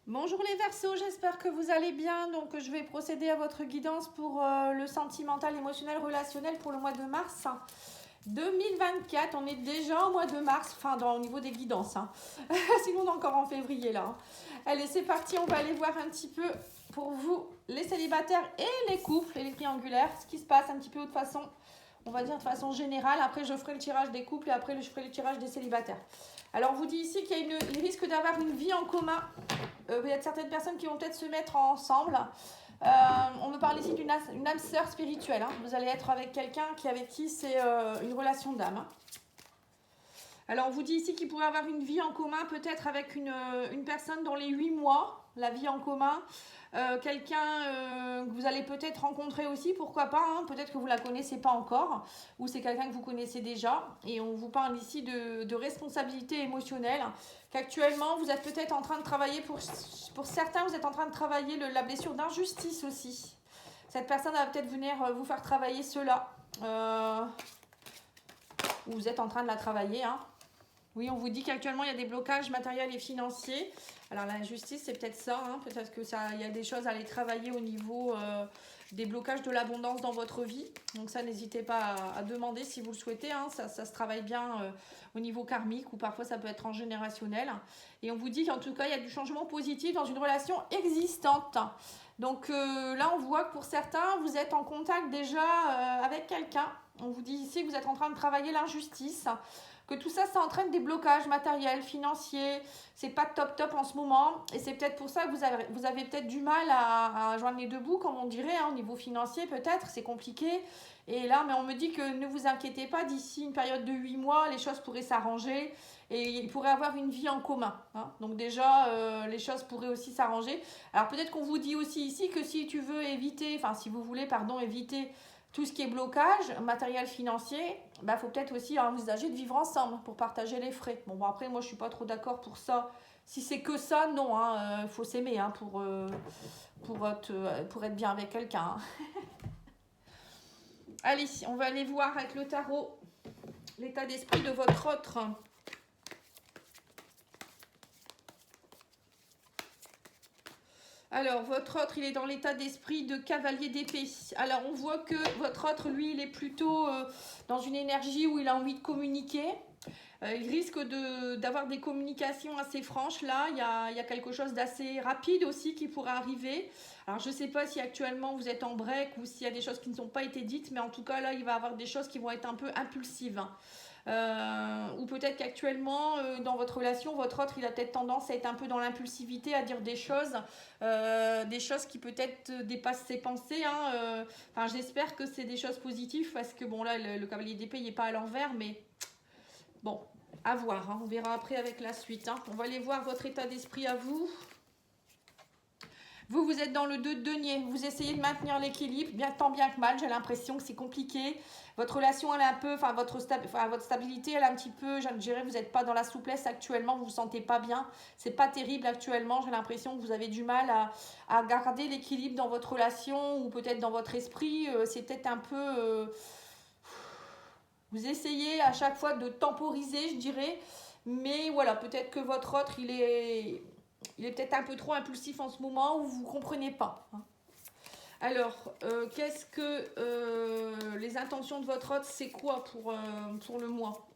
Bonjour les Verseaux, j'espère que vous allez bien. Donc je vais procéder à votre guidance pour le sentimental, émotionnel, relationnel pour le mois de mars 2024. On est déjà au mois de mars, enfin au niveau des guidances. Sinon on est encore en février là. Allez, c'est parti, on va aller voir un petit peu pour vous les célibataires et les couples et les triangulaires, ce qui se passe un petit peu de façon, on va dire de façon générale. Après je ferai le tirage des couples et après je ferai le tirage des célibataires. Alors on vous dit ici qu'il risque d'avoir une vie en commun. Il y a certaines personnes qui vont peut-être se mettre ensemble. On me parle ici d'une âme sœur spirituelle. Vous allez être avec quelqu'un avec qui c'est une relation d'âme. Alors on vous dit ici qu'il pourrait avoir une vie en commun peut-être avec une personne dans les 8 mois, la vie en commun. Quelqu'un que vous allez peut-être rencontrer aussi, pourquoi pas, peut-être que vous ne la connaissez pas encore, ou c'est quelqu'un que vous connaissez déjà, et on vous parle ici de responsabilité émotionnelle, qu'actuellement vous êtes peut-être en train de travailler, pour certains vous êtes en train de travailler la blessure d'injustice aussi. Cette personne va peut-être venir vous faire travailler cela, ou vous êtes en train de la travailler, Oui, on vous dit qu'actuellement il y a des blocages matériels et financiers. Alors la justice, c'est peut-être ça, peut-être que il y a des choses à aller travailler au niveau des blocages de l'abondance dans votre vie. Donc ça, n'hésitez pas à demander si vous le souhaitez. Ça se travaille bien au niveau karmique ou parfois ça peut être transgénérationnel. Et on vous dit qu'en tout cas, il y a du changement positif dans une relation existante. Donc là, on voit que pour certains, vous êtes en contact déjà avec quelqu'un. On vous dit ici que vous êtes en train de travailler l'injustice, que tout ça entraîne des blocages matériels, financiers. C'est pas top en ce moment, et c'est peut-être pour ça que vous avez peut-être du mal à joindre les deux bouts, comme on dirait, au niveau financier peut-être, c'est compliqué. Et là, mais on me dit que ne vous inquiétez pas, d'ici une période de 8 mois, les choses pourraient s'arranger et il pourrait avoir une vie en commun. Donc déjà, les choses pourraient aussi s'arranger. Alors peut-être qu'on vous dit aussi ici que si tu veux éviter, si vous voulez, éviter tout ce qui est blocage matériel, financier, faut peut-être aussi envisager de vivre ensemble pour partager les frais. Bon, après, moi, je suis pas trop d'accord pour ça. Si c'est que ça, non, il faut s'aimer pour être bien avec quelqu'un. Allez, on va aller voir avec le tarot l'état d'esprit de votre autre. Alors, votre autre, il est dans l'état d'esprit de cavalier d'épée. Alors, on voit que votre autre, lui, il est plutôt dans une énergie où il a envie de communiquer. Il risque d'avoir des communications assez franches. Là, il y a quelque chose d'assez rapide aussi qui pourrait arriver. Alors, je ne sais pas si actuellement vous êtes en break ou s'il y a des choses qui ne sont pas été dites, mais en tout cas, là, il va y avoir des choses qui vont être un peu impulsives. Ou peut-être qu'actuellement dans votre relation, votre autre il a peut-être tendance à être un peu dans l'impulsivité, à dire des choses qui peut-être dépassent ses pensées. J'espère que c'est des choses positives parce que bon là le cavalier d'épée il n'est pas à l'envers, mais bon, à voir, on verra après avec la suite. On va aller voir votre état d'esprit à vous. Vous êtes dans le 2 de denier, vous essayez de maintenir l'équilibre, tant bien que mal, j'ai l'impression que c'est compliqué. Votre relation, elle est un peu, votre stabilité, elle est un petit peu, je dirais, vous n'êtes pas dans la souplesse actuellement, vous ne vous sentez pas bien. C'est pas terrible actuellement, j'ai l'impression que vous avez du mal à garder l'équilibre dans votre relation ou peut-être dans votre esprit. C'est peut-être un peu... vous essayez à chaque fois de temporiser, je dirais. Mais voilà, peut-être que votre autre, il est peut-être un peu trop impulsif en ce moment ou vous ne comprenez pas. Alors, qu'est-ce que les intentions de votre autre, c'est quoi pour le mois?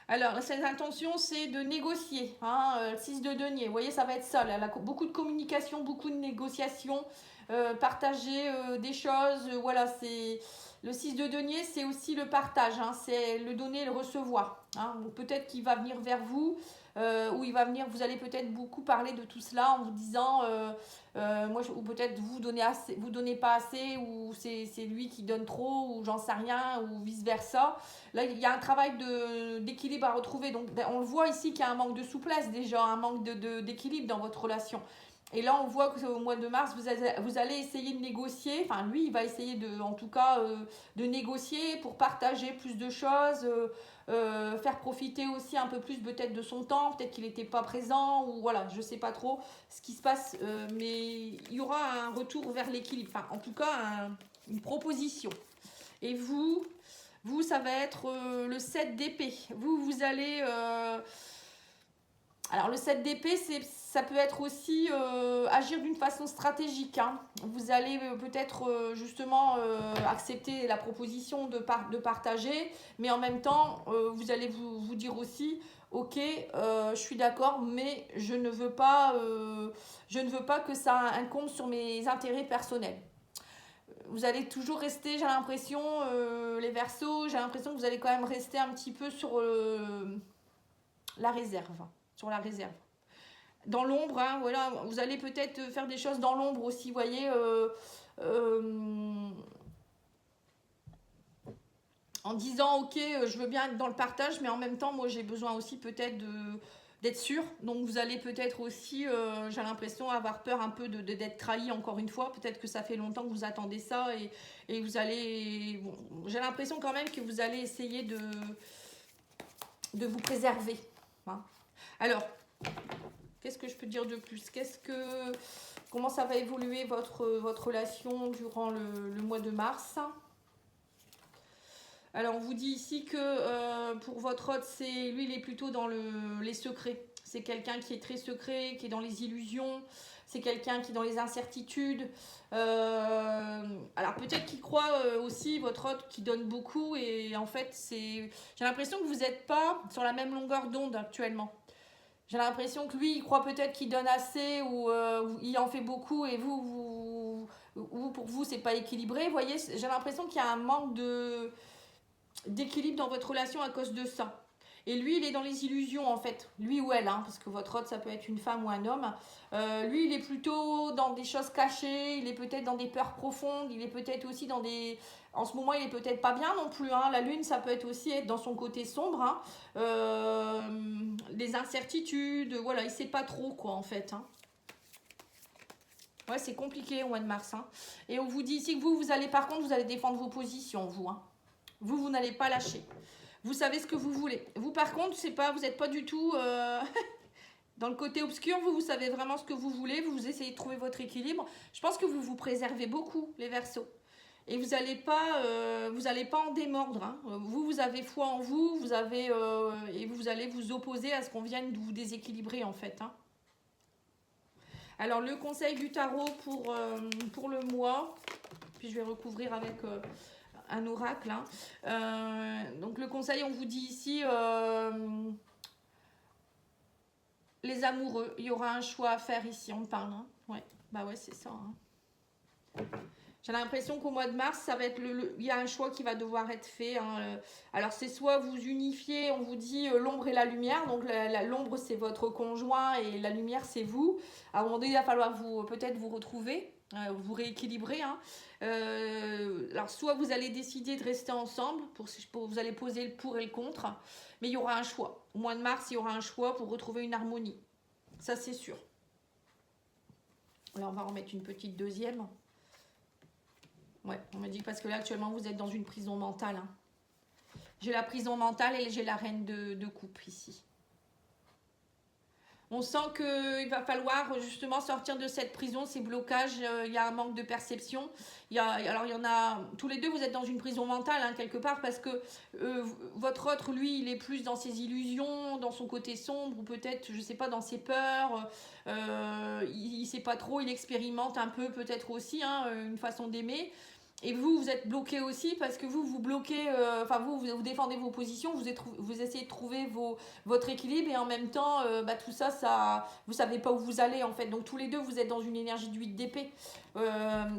Alors, ses intentions, c'est de négocier. 6 de denier, vous voyez, ça va être ça. Elle a beaucoup de communication, beaucoup de négociations, partager des choses. Voilà, c'est... Le 6 de denier, c'est aussi le partage, c'est le donner et le recevoir. Donc peut-être qu'il va venir vers vous, ou il va venir, vous allez peut-être beaucoup parler de tout cela en vous disant, ou peut-être vous donnez pas assez, ou c'est lui qui donne trop, ou j'en sais rien, ou vice-versa. Là, il y a un travail d'équilibre à retrouver. Donc on le voit ici qu'il y a un manque de souplesse déjà, un manque d'équilibre dans votre relation. Et là, on voit qu'au mois de mars, vous allez essayer de négocier. Lui, il va essayer de négocier pour partager plus de choses, faire profiter aussi un peu plus peut-être de son temps. Peut-être qu'il n'était pas présent ou voilà, je ne sais pas trop ce qui se passe. Mais il y aura un retour vers l'équilibre. En tout cas, une proposition. Et vous, ça va être le 7 d'épée. Vous allez... Alors le 7 d'épée, ça peut être aussi agir d'une façon stratégique, hein. Vous allez peut-être justement accepter la proposition de partager, mais en même temps, vous allez vous dire aussi, ok, je suis d'accord, mais je ne veux pas que ça incombe sur mes intérêts personnels. Vous allez toujours rester, j'ai l'impression, les Verseaux, j'ai l'impression que vous allez quand même rester un petit peu sur la réserve, sur la réserve. Dans l'ombre, hein, voilà, vous allez peut-être faire des choses dans l'ombre aussi, vous voyez, en disant ok, je veux bien être dans le partage, mais en même temps, moi j'ai besoin aussi peut-être d'être sûr. Donc vous allez peut-être aussi, j'ai l'impression, avoir peur un peu d'être trahi encore une fois. Peut-être que ça fait longtemps que vous attendez ça et vous allez, bon, j'ai l'impression quand même que vous allez essayer de vous préserver, hein. Alors, qu'est-ce que je peux dire de plus? Comment ça va évoluer votre relation durant le mois de mars? Alors, on vous dit ici que pour votre hôte, lui, il est plutôt dans les secrets. C'est quelqu'un qui est très secret, qui est dans les illusions. C'est quelqu'un qui est dans les incertitudes. Alors, peut-être qu'il croit aussi, votre hôte, qui donne beaucoup. Et en fait, j'ai l'impression que vous n'êtes pas sur la même longueur d'onde actuellement. J'ai l'impression que lui, il croit peut-être qu'il donne assez ou il en fait beaucoup et pour vous, c'est pas équilibré. Vous voyez, j'ai l'impression qu'il y a un manque d'équilibre dans votre relation à cause de ça. Et lui, il est dans les illusions en fait. Lui ou elle, hein, parce que votre hôte, ça peut être une femme ou un homme. Lui, il est plutôt dans des choses cachées, il est peut-être dans des peurs profondes, il est peut-être aussi dans des... En ce moment, il est peut-être pas bien non plus, hein. La lune, ça peut être aussi être dans son côté sombre, hein. Les incertitudes, voilà, il sait pas trop quoi en fait, hein. Ouais, c'est compliqué au mois de mars, hein. Et on vous dit ici que vous allez, par contre, vous allez défendre vos positions, vous, hein. Vous n'allez pas lâcher. Vous savez ce que vous voulez. Vous, par contre, vous n'êtes pas du tout dans le côté obscur. Vous savez vraiment ce que vous voulez. Vous essayez de trouver votre équilibre. Je pense que vous vous préservez beaucoup, les Verseaux. Et vous n'allez pas en démordre, hein. Vous avez foi en vous. Et vous allez vous opposer à ce qu'on vienne de vous déséquilibrer, en fait, hein. Alors, le conseil du tarot pour le mois. Puis, je vais recouvrir avec... un oracle, hein. Donc le conseil, on vous dit ici, les amoureux, il y aura un choix à faire ici, on parle, hein. Ouais, bah ouais, c'est ça, hein. J'ai l'impression qu'au mois de mars, ça va être il y a un choix qui va devoir être fait, hein. Alors c'est soit vous unifiez, on vous dit l'ombre et la lumière. Donc l'ombre c'est votre conjoint et la lumière c'est vous. À un moment donné, il va falloir peut-être vous retrouver, vous rééquilibrer, hein. Alors soit vous allez décider de rester ensemble, vous allez poser le pour et le contre, mais il y aura un choix. Au mois de mars, il y aura un choix pour retrouver une harmonie. Ça c'est sûr. Alors on va en mettre une petite deuxième. Ouais, on me dit parce que là, actuellement, vous êtes dans une prison mentale, hein. J'ai la prison mentale et j'ai la reine de coupe ici. On sent qu'il va falloir justement sortir de cette prison, ces blocages. Il y a un manque de perception. Alors, il y en a... Tous les deux, vous êtes dans une prison mentale, hein, quelque part, parce que votre autre, lui, il est plus dans ses illusions, dans son côté sombre, ou peut-être, je sais pas, dans ses peurs. Il sait pas trop, il expérimente un peu, peut-être aussi, hein, une façon d'aimer. Et vous êtes bloqué aussi parce que vous bloquez, vous défendez vos positions, vous essayez de trouver votre équilibre et en même temps, tout ça, vous savez pas où vous allez en fait. Donc tous les deux, vous êtes dans une énergie de 8 d'épée.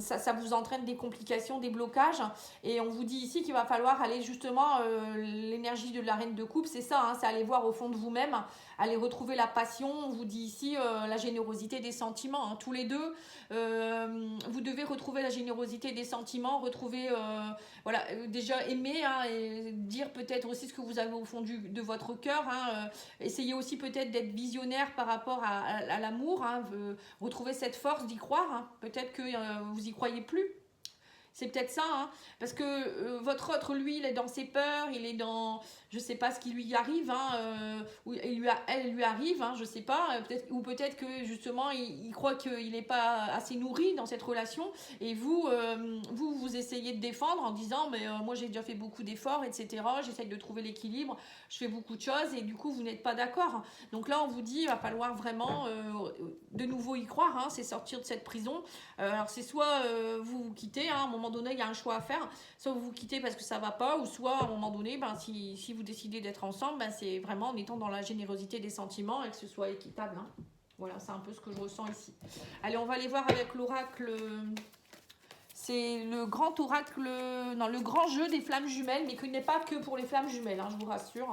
Ça vous entraîne des complications, des blocages. Et on vous dit ici qu'il va falloir aller justement, l'énergie de la reine de coupe, c'est ça, hein, c'est aller voir au fond de vous-même, aller retrouver la passion. On vous dit ici la générosité des sentiments, hein. Tous les deux, vous devez retrouver la générosité des sentiments, retrouver, déjà aimer, hein, et dire peut-être aussi ce que vous avez au fond de votre cœur, hein. Essayez aussi peut-être d'être visionnaire par rapport à l'amour, hein, retrouver cette force d'y croire, hein. Peut-être que vous y croyez plus. C'est peut-être ça, hein, parce que votre autre, lui, il est dans ses peurs, il est dans, je sais pas ce qui lui arrive, hein, ou elle lui arrive, hein, je sais pas, ou peut-être que justement, il croit qu'il n'est pas assez nourri dans cette relation, et vous essayez de défendre en disant, mais moi j'ai déjà fait beaucoup d'efforts, etc., j'essaye de trouver l'équilibre, je fais beaucoup de choses, et du coup, vous n'êtes pas d'accord. Donc là, on vous dit, il va falloir vraiment de nouveau y croire, hein, c'est sortir de cette prison. Alors c'est soit vous vous quittez, hein, à un moment donné il y a un choix à faire, soit vous vous quittez parce que ça va pas, ou soit à un moment donné, ben, si vous décidez d'être ensemble, ben, c'est vraiment en étant dans la générosité des sentiments et que ce soit équitable. Hein. Voilà, c'est un peu ce que je ressens ici. Allez, on va aller voir avec l'oracle. C'est le grand oracle, non, le grand jeu des flammes jumelles, mais qu'il n'est pas que pour les flammes jumelles, hein, je vous rassure.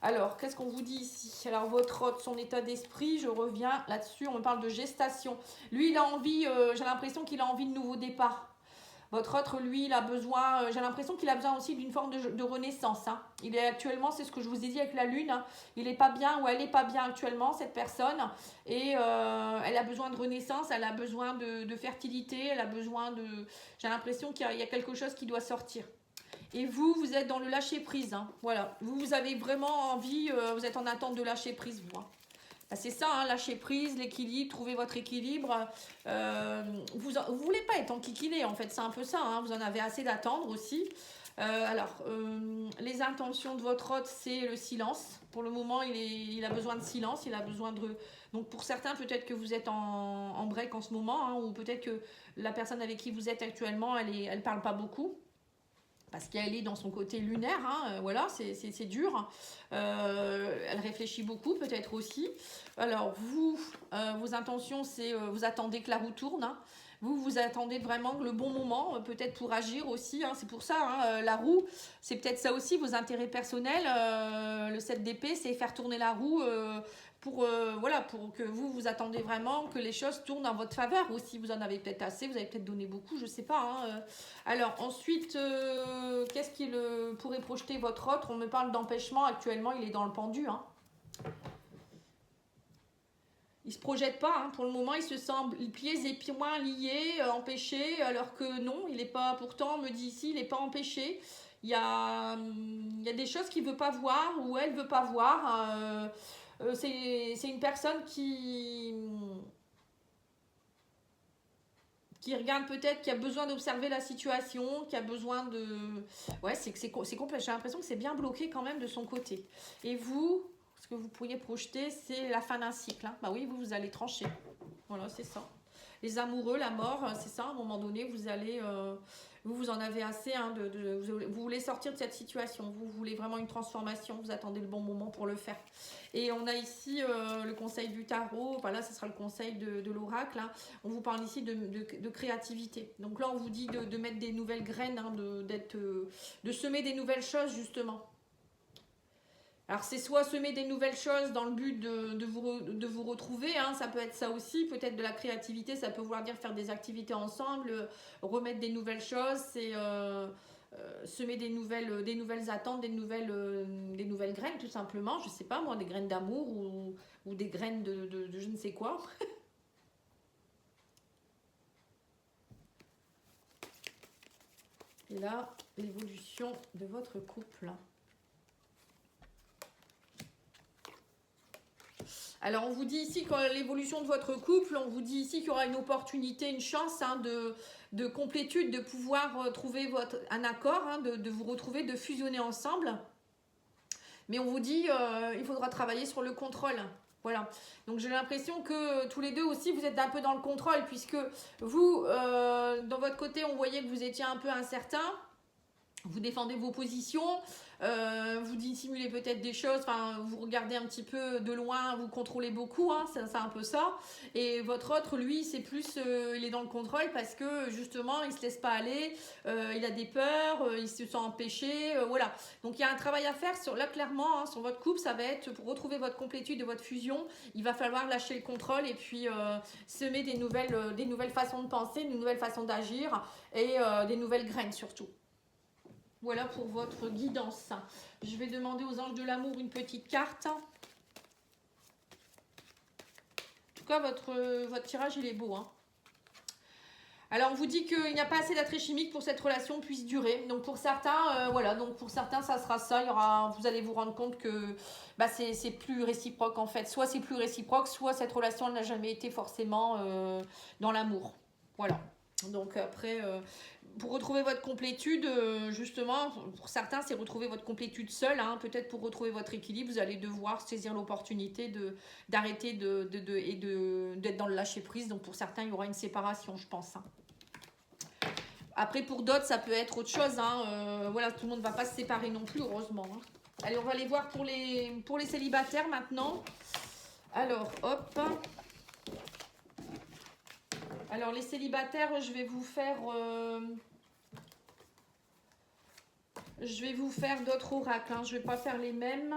Alors, qu'est-ce qu'on vous dit ici? Alors, votre hôte, son état d'esprit, je reviens là-dessus, on me parle de gestation. Lui, il a envie, j'ai l'impression qu'il a envie de nouveau départ. Votre autre, lui, il a besoin, j'ai l'impression qu'il a besoin aussi d'une forme de renaissance. Hein. Il est actuellement, c'est ce que je vous ai dit avec la lune, hein, il n'est pas bien ou elle n'est pas bien actuellement, cette personne. Et elle a besoin de renaissance, elle a besoin de fertilité, elle a besoin de... J'ai l'impression qu'il y a quelque chose qui doit sortir. Et vous êtes dans le lâcher prise. Hein. Voilà, vous avez vraiment envie, vous êtes en attente de lâcher prise, vous. Hein. C'est ça, hein, lâcher prise, l'équilibre, trouver votre équilibre. Vous ne voulez pas être enquiquiné, en fait, c'est un peu ça. Hein, vous en avez assez d'attendre aussi. Les intentions de votre hôte, c'est le silence. Pour le moment, il a besoin de silence, il a besoin de... Donc pour certains, peut-être que vous êtes en break en ce moment, hein, ou peut-être que la personne avec qui vous êtes actuellement, elle parle pas beaucoup. Parce qu'elle est dans son côté lunaire, hein, voilà, c'est dur. Elle réfléchit beaucoup, peut-être aussi. Alors, vos intentions, c'est vous attendez que la roue tourne. Hein. Vous attendez vraiment le bon moment, peut-être pour agir aussi. Hein, c'est pour ça, hein, la roue, c'est peut-être ça aussi, vos intérêts personnels. Le 7 d'épée, c'est faire tourner la roue voilà, pour que vous attendez vraiment que les choses tournent en votre faveur aussi. Vous en avez peut-être assez, vous avez peut-être donné beaucoup, je sais pas. Hein. Alors ensuite, qu'est-ce qu'il pourrait projeter votre autre? On me parle d'empêchement, actuellement il est dans le pendu. Hein. Il se projette pas, hein. Pour le moment il se sent pieds et poings liés, empêché, alors que non, il n'est pas, pourtant on me dit ici, il n'est pas empêché. Il y a des choses qu'il ne veut pas voir ou elle ne veut pas voir. C'est une personne qui regarde peut-être, qui a besoin d'observer la situation, qui a besoin de... Ouais, c'est complet. J'ai l'impression que c'est bien bloqué quand même de son côté. Et vous, ce que vous pourriez projeter, c'est la fin d'un cycle. Hein. Bah oui, vous allez trancher. Voilà, c'est ça. Les amoureux, la mort, c'est ça. À un moment donné, vous allez... vous en avez assez, hein, vous voulez sortir de cette situation, vous voulez vraiment une transformation, vous attendez le bon moment pour le faire. Et on a ici le conseil du tarot, enfin là ce sera le conseil de l'oracle, hein. On vous parle ici de créativité. Donc là on vous dit de mettre des nouvelles graines, hein, de semer des nouvelles choses justement. Alors c'est soit semer des nouvelles choses dans le but de vous retrouver, hein, ça peut être ça aussi, peut-être de la créativité, ça peut vouloir dire faire des activités ensemble, remettre des nouvelles choses, c'est semer des nouvelles attentes, des nouvelles graines tout simplement, je sais pas moi, des graines d'amour ou des graines de je ne sais quoi. Et là, l'évolution de votre couple. Alors, on vous dit ici que l'évolution de votre couple, on vous dit ici qu'il y aura une opportunité, une chance, hein, de complétude, de pouvoir trouver un accord, hein, de vous retrouver, de fusionner ensemble. Mais on vous dit, il faudra travailler sur le contrôle. Voilà. Donc, j'ai l'impression que tous les deux aussi, vous êtes un peu dans le contrôle, puisque vous, dans votre côté, on voyait que vous étiez un peu incertain. Vous défendez vos positions, vous dissimulez peut-être des choses, enfin vous regardez un petit peu de loin, vous contrôlez beaucoup, hein, c'est un peu ça. Et votre autre, lui, c'est plus, il est dans le contrôle parce que justement, il se laisse pas aller, il a des peurs, il se sent empêché, voilà. Donc il y a un travail à faire là clairement, hein, sur votre couple, ça va être pour retrouver votre complétude de votre fusion, il va falloir lâcher le contrôle et puis semer des nouvelles façons de penser, des nouvelles façons d'agir et des nouvelles graines surtout. Voilà pour votre guidance. Je vais demander aux anges de l'amour une petite carte. En tout cas, votre tirage, il est beau. Hein. Alors, on vous dit qu'il n'y a pas assez d'attrait chimique pour que cette relation puisse durer. Donc, pour certains, voilà, donc pour certains, ça sera ça. Il y aura, vous allez vous rendre compte que bah, c'est plus réciproque en fait. Soit c'est plus réciproque, soit cette relation n'a jamais été forcément dans l'amour. Voilà. Donc, après, pour retrouver votre complétude, justement, pour certains, c'est retrouver votre complétude seule. Hein. Peut-être pour retrouver votre équilibre, vous allez devoir saisir l'opportunité d'arrêter d'être dans le lâcher prise. Donc, pour certains, il y aura une séparation, je pense. Hein. Après, pour d'autres, ça peut être autre chose. Hein. Voilà, tout le monde ne va pas se séparer non plus, heureusement. Hein. Allez, on va aller voir pour les célibataires maintenant. Alors, hop. Alors, les célibataires, je vais vous faire d'autres oracles. Hein. Je ne vais pas faire les mêmes.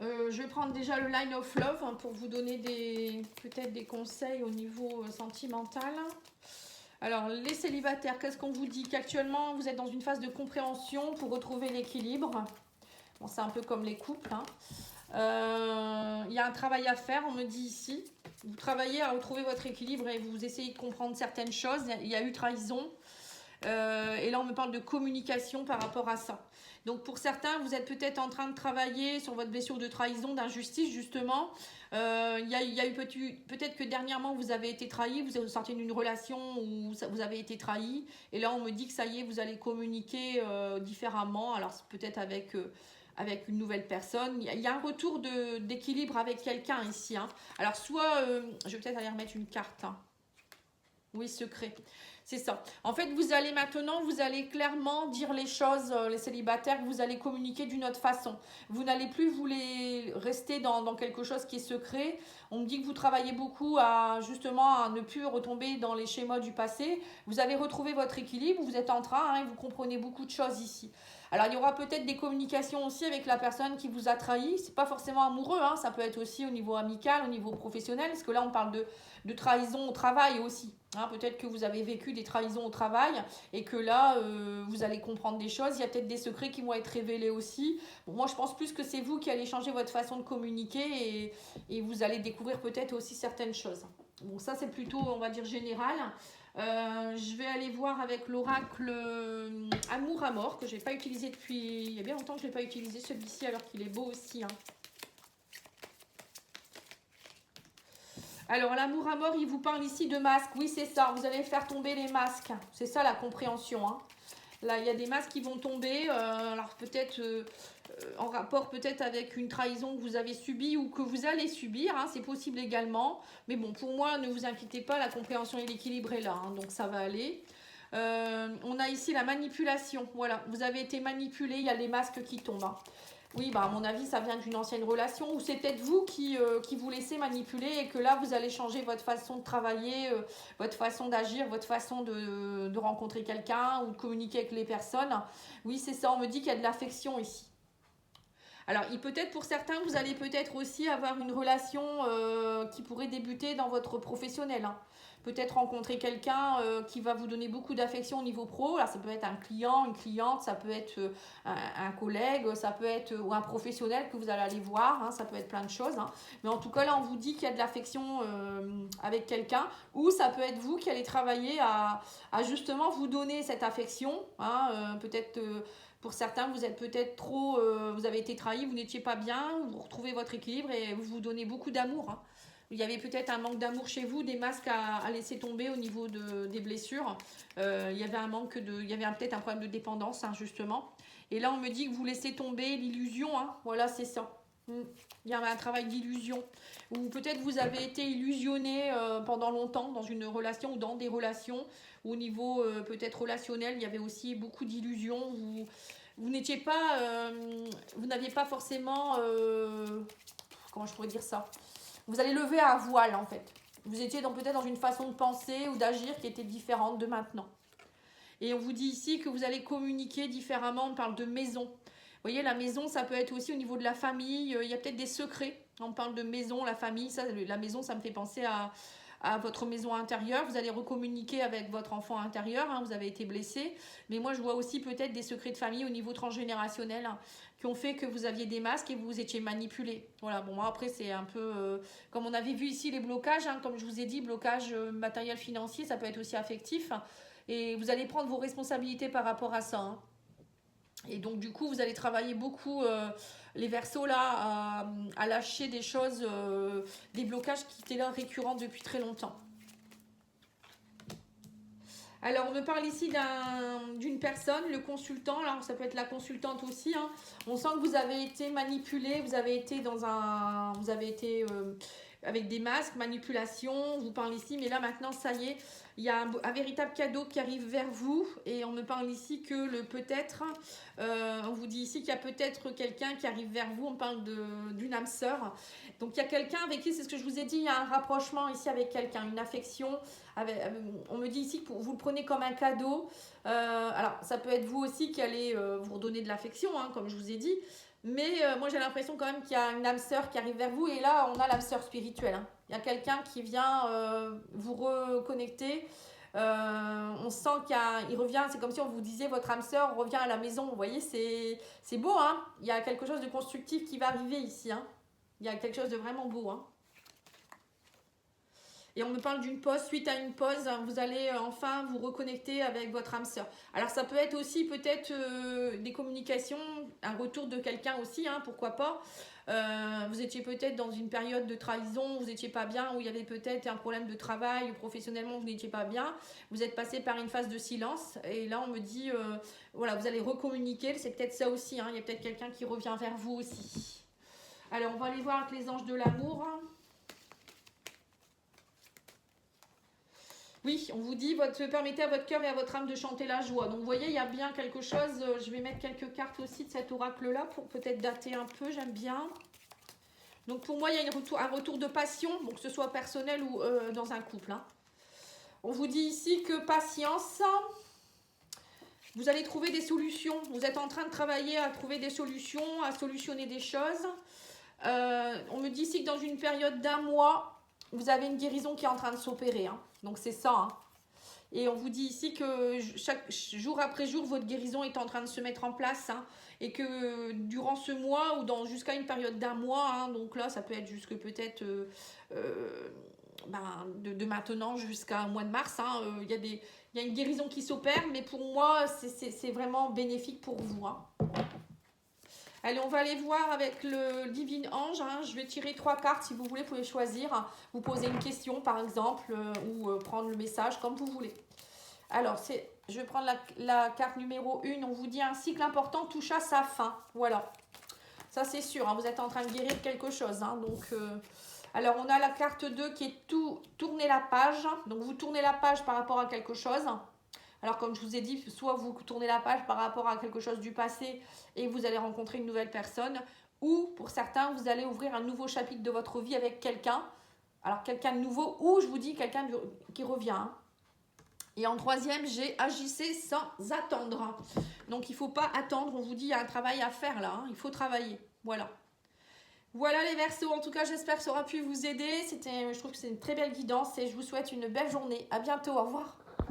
Je vais prendre déjà le Line of Love hein, pour vous donner peut-être des conseils au niveau sentimental. Alors, les célibataires, qu'est-ce qu'on vous dit? Qu'actuellement, vous êtes dans une phase de compréhension pour retrouver l'équilibre. Bon, c'est un peu comme les couples. Hein. Il y a un travail à faire, on me dit ici. Vous travaillez à retrouver votre équilibre et vous essayez de comprendre certaines choses. Il y a eu trahison. Et là, on me parle de communication par rapport à ça. Donc, pour certains, vous êtes peut-être en train de travailler sur votre blessure de trahison, d'injustice, justement. Il y a eu peut-être que dernièrement, vous avez été trahi, vous sortez d'une relation où vous avez été trahi. Et là, on me dit que ça y est, vous allez communiquer différemment. Alors, peut-être avec une nouvelle personne. Il y a un retour d'équilibre avec quelqu'un ici. Hein. Alors, soit, je vais peut-être aller remettre une carte. Hein. Oui, secret. C'est ça. En fait, vous allez clairement dire les choses, les célibataires, vous allez communiquer d'une autre façon. Vous n'allez plus rester dans quelque chose qui est secret. On me dit que vous travaillez beaucoup à ne plus retomber dans les schémas du passé. Vous avez retrouvé votre équilibre, vous êtes en train et vous comprenez beaucoup de choses ici. Alors, il y aura peut-être des communications aussi avec la personne qui vous a trahi. C'est pas forcément amoureux, hein. Ça peut être aussi au niveau amical, au niveau professionnel, parce que là, on parle de trahison au travail aussi. Hein, peut-être que vous avez vécu des trahisons au travail et que là, vous allez comprendre des choses. Il y a peut-être des secrets qui vont être révélés aussi. Bon, moi, je pense plus que c'est vous qui allez changer votre façon de communiquer et vous allez découvrir peut-être aussi certaines choses. Bon, ça, c'est plutôt, on va dire, général. Je vais aller voir avec l'oracle Amour à mort, que je n'ai pas utilisé depuis... Il y a bien longtemps que je ne l'ai pas utilisé, celui-ci, alors qu'il est beau aussi. Hein. Alors, l'amour à mort, il vous parle ici de masques. Oui, c'est ça. Vous allez faire tomber les masques. C'est ça la compréhension. Hein. Là, il y a des masques qui vont tomber. Alors, peut-être en rapport peut-être avec une trahison que vous avez subie ou que vous allez subir. Hein, c'est possible également. Mais bon, pour moi, ne vous inquiétez pas. La compréhension et l'équilibre est là. Hein, donc, ça va aller. On a ici la manipulation. Voilà, vous avez été manipulé. Il y a les masques qui tombent. Hein. Oui, bah à mon avis, ça vient d'une ancienne relation ou c'est peut-être vous qui vous laissez manipuler et que là, vous allez changer votre façon de travailler, votre façon d'agir, votre façon de rencontrer quelqu'un ou de communiquer avec les personnes. Oui, c'est ça, on me dit qu'il y a de l'affection ici. Alors, peut-être pour certains, vous allez peut-être aussi avoir une relation qui pourrait débuter dans votre professionnel. Hein. Peut-être rencontrer quelqu'un qui va vous donner beaucoup d'affection au niveau pro. Alors, ça peut être un client, une cliente, ça peut être un collègue, ça peut être ou un professionnel que vous allez aller voir. Hein, ça peut être plein de choses. Hein. Mais en tout cas, là, on vous dit qu'il y a de l'affection avec quelqu'un. Ou ça peut être vous qui allez travailler à justement vous donner cette affection. Hein, peut-être... pour certains, vous êtes peut-être trop, vous avez été trahi, vous n'étiez pas bien, vous retrouvez votre équilibre et vous vous donnez beaucoup d'amour. Hein. Il y avait peut-être un manque d'amour chez vous, des masques à laisser tomber au niveau des blessures. Il y avait peut-être un problème de dépendance, hein, justement. Et là, on me dit que vous laissez tomber l'illusion. Hein. Voilà, c'est ça. Il y a un travail d'illusion. Ou peut-être vous avez été illusionné pendant longtemps dans une relation ou dans des relations. Au niveau peut-être relationnel, il y avait aussi beaucoup d'illusions. Vous n'étiez pas... vous n'aviez pas forcément... comment je pourrais dire ça? Vous allez lever un voile en fait. Vous étiez peut-être dans une façon de penser ou d'agir qui était différente de maintenant. Et on vous dit ici que vous allez communiquer différemment. On parle de maison. Vous voyez, la maison, ça peut être aussi au niveau de la famille. Il y a peut-être des secrets. On parle de maison, la famille. Ça, la maison, ça me fait penser à à votre maison intérieure. Vous allez recommuniquer avec votre enfant intérieur, hein, vous avez été blessé. Mais moi, je vois aussi peut-être des secrets de famille au niveau transgénérationnel, hein, qui ont fait que vous aviez des masques et vous étiez manipulé. Voilà, bon, moi, après, c'est un peu... comme on avait vu ici, les blocages, hein, comme je vous ai dit, blocage matériel financier, ça peut être aussi affectif. Et vous allez prendre vos responsabilités par rapport à ça, hein. Et donc, du coup, vous allez travailler beaucoup, les Verseaux, là, à lâcher des choses, des blocages qui étaient là récurrents depuis très longtemps. Alors, on me parle ici d'une personne, le consultant, alors ça peut être la consultante aussi, hein. On sent que vous avez été manipulé, vous avez été avec des masques, manipulation, on vous parle ici, mais là maintenant, ça y est, il y a un véritable cadeau qui arrive vers vous, et on me parle ici que le peut-être, on vous dit ici qu'il y a peut-être quelqu'un qui arrive vers vous, on parle d'une âme sœur. Donc il y a quelqu'un avec qui, c'est ce que je vous ai dit, il y a un rapprochement ici avec quelqu'un, une affection. On me dit ici que vous le prenez comme un cadeau. Alors ça peut être vous aussi qui allez vous redonner de l'affection, hein, comme je vous ai dit. Mais moi j'ai l'impression quand même qu'il y a une âme sœur qui arrive vers vous. Et là on a l'âme sœur spirituelle, hein. Il y a quelqu'un qui vient vous reconnecter. On sent qu'il revient, c'est comme si on vous disait votre âme sœur revient à la maison. Vous voyez, c'est beau, hein. Il y a quelque chose de constructif qui va arriver ici, hein. Il y a quelque chose de vraiment beau, hein. Et on me parle d'une pause. Suite à une pause, vous allez enfin vous reconnecter avec votre âme sœur. Alors ça peut être aussi peut-être des communications, un retour de quelqu'un aussi, hein, pourquoi pas. Vous étiez peut-être dans une période de trahison, vous n'étiez pas bien, où il y avait peut-être un problème de travail, ou professionnellement vous n'étiez pas bien. Vous êtes passé par une phase de silence. Et là on me dit, voilà, vous allez recommuniquer. C'est peut-être ça aussi, hein. Il y a peut-être quelqu'un qui revient vers vous aussi. Alors on va aller voir avec les anges de l'amour. Oui, on vous dit, permettez à votre cœur et à votre âme de chanter la joie. Donc vous voyez, il y a bien quelque chose. Je vais mettre quelques cartes aussi de cet oracle-là pour peut-être dater un peu, j'aime bien. Donc pour moi, il y a un retour de passion, bon, que ce soit personnel ou dans un couple, hein. On vous dit ici que patience, vous allez trouver des solutions. Vous êtes en train de travailler à trouver des solutions, à solutionner des choses. On me dit ici que dans une période d'1 mois, vous avez une guérison qui est en train de s'opérer, hein. Donc c'est ça, hein. Et on vous dit ici que chaque jour après jour, votre guérison est en train de se mettre en place, hein. Et que durant ce mois ou jusqu'à une période d'1 mois, hein, donc là ça peut être jusque peut-être de maintenant jusqu'à mois de mars, hein, il y a une guérison qui s'opère, mais pour moi c'est vraiment bénéfique pour vous, hein. Allez, on va aller voir avec le Divin Ange, hein. Je vais tirer 3 cartes si vous voulez, vous pouvez choisir. Vous poser une question par exemple ou prendre le message comme vous voulez. Alors, je vais prendre la carte numéro 1. On vous dit un cycle important touche à sa fin. Voilà. Ça c'est sûr, hein, vous êtes en train de guérir quelque chose, hein, donc... alors, on a la carte 2 qui est tourner la page. Donc, vous tournez la page par rapport à quelque chose. Alors, comme je vous ai dit, soit vous tournez la page par rapport à quelque chose du passé et vous allez rencontrer une nouvelle personne. Ou, pour certains, vous allez ouvrir un nouveau chapitre de votre vie avec quelqu'un. Alors, quelqu'un de nouveau ou, je vous dis, quelqu'un qui revient, hein. Et en troisième, j'ai agissez sans attendre. Donc, il ne faut pas attendre. On vous dit, il y a un travail à faire là, hein. Il faut travailler. Voilà. Voilà les Verseaux, en tout cas j'espère que ça aura pu vous aider. Je trouve que c'est une très belle guidance et je vous souhaite une belle journée. À bientôt, au revoir.